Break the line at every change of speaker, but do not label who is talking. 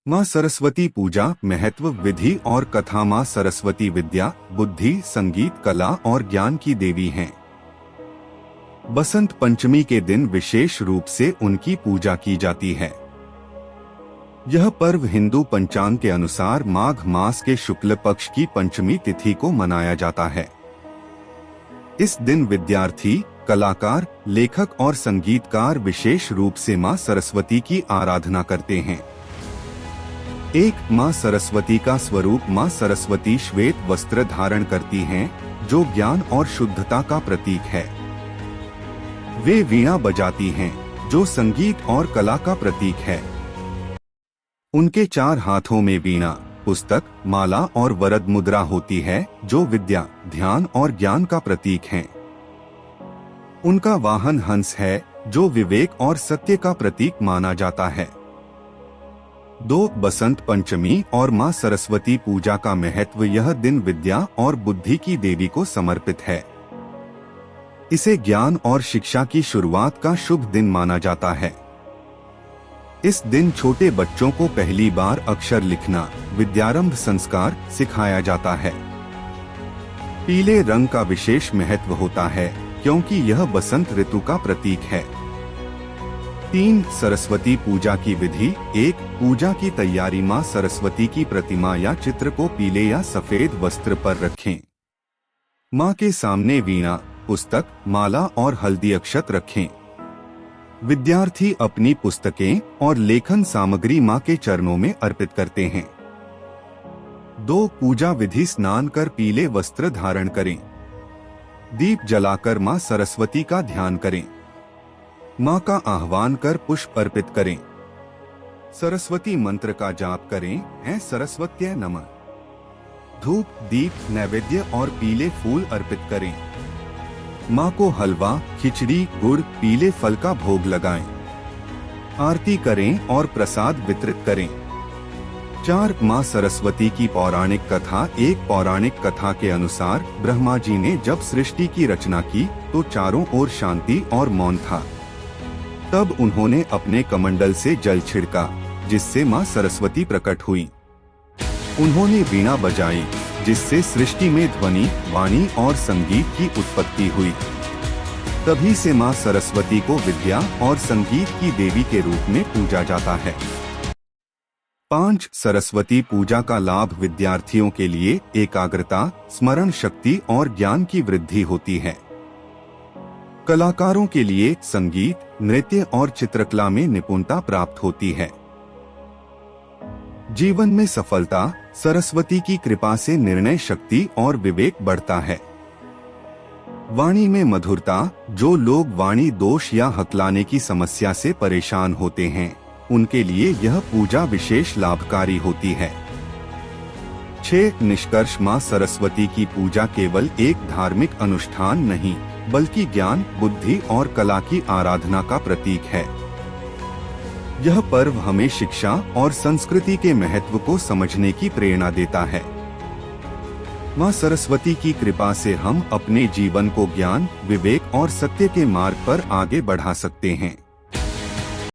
माँ सरस्वती पूजा महत्व विधि और कथा। माँ सरस्वती विद्या, बुद्धि, संगीत, कला और ज्ञान की देवी हैं। बसंत पंचमी के दिन विशेष रूप से उनकी पूजा की जाती है। यह पर्व हिंदू पंचांग के अनुसार माघ मास के शुक्ल पक्ष की पंचमी तिथि को मनाया जाता है। इस दिन विद्यार्थी, कलाकार, लेखक और संगीतकार विशेष रूप से माँ सरस्वती की आराधना करते हैं। एक माँ सरस्वती का स्वरूप। माँ सरस्वती श्वेत वस्त्र धारण करती हैं, जो ज्ञान और शुद्धता का प्रतीक है। वे वीणा बजाती हैं, जो संगीत और कला का प्रतीक है। उनके 4 हाथों में वीणा, पुस्तक, माला और वरद मुद्रा होती है, जो विद्या, ध्यान और ज्ञान का प्रतीक हैं। उनका वाहन हंस है, जो विवेक और सत्य का प्रतीक माना जाता है। 2 बसंत पंचमी और माँ सरस्वती पूजा का महत्व। यह दिन विद्या और बुद्धि की देवी को समर्पित है। इसे ज्ञान और शिक्षा की शुरुआत का शुभ दिन माना जाता है। इस दिन छोटे बच्चों को पहली बार अक्षर लिखना, विद्यारंभ संस्कार सिखाया जाता है। पीले रंग का विशेष महत्व होता है, क्योंकि यह बसंत ऋतु का प्रतीक है। 3 सरस्वती पूजा की विधि। 1 पूजा की तैयारी। माँ सरस्वती की प्रतिमा या चित्र को पीले या सफेद वस्त्र पर रखें। माँ के सामने वीणा, पुस्तक, माला और हल्दी अक्षत रखें। विद्यार्थी अपनी पुस्तकें और लेखन सामग्री माँ के चरणों में अर्पित करते हैं। 2 पूजा विधि। स्नान कर पीले वस्त्र धारण करें। दीप जलाकर माँ सरस्वती का ध्यान करें। माँ का आह्वान कर पुष्प अर्पित करें। सरस्वती मंत्र का जाप करें। ऐ सरस्वत्यै नमः। धूप, दीप, नैवेद्य और पीले फूल अर्पित करें। माँ को हलवा, खिचड़ी, गुड़, पीले फल का भोग लगाएं। आरती करें और प्रसाद वितरित करें। 4 माँ सरस्वती की पौराणिक कथा। एक पौराणिक कथा के अनुसार ब्रह्मा जी ने जब सृष्टि की रचना की तो चारों ओर शांति और मौन था। तब उन्होंने अपने कमंडल से जल छिड़का, जिससे माँ सरस्वती प्रकट हुई। उन्होंने वीणा बजाई, जिससे सृष्टि में ध्वनि, वाणी और संगीत की उत्पत्ति हुई। तभी से माँ सरस्वती को विद्या और संगीत की देवी के रूप में पूजा जाता है। 5 सरस्वती पूजा का लाभ। विद्यार्थियों के लिए एकाग्रता, स्मरण शक्ति और ज्ञान की वृद्धि होती है। कलाकारों के लिए संगीत, नृत्य और चित्रकला में निपुणता प्राप्त होती है। जीवन में सफलता। सरस्वती की कृपा से निर्णय शक्ति और विवेक बढ़ता है। वाणी में मधुरता। जो लोग वाणी दोष या हकलाने की समस्या से परेशान होते हैं, उनके लिए यह पूजा विशेष लाभकारी होती है। 6 निष्कर्ष। माँ सरस्वती की पूजा केवल एक धार्मिक अनुष्ठान नहीं, बल्कि ज्ञान, बुद्धि और कला की आराधना का प्रतीक है। यह पर्व हमें शिक्षा और संस्कृति के महत्व को समझने की प्रेरणा देता है। माँ सरस्वती की कृपा से हम अपने जीवन को ज्ञान, विवेक और सत्य के मार्ग पर आगे बढ़ा सकते हैं।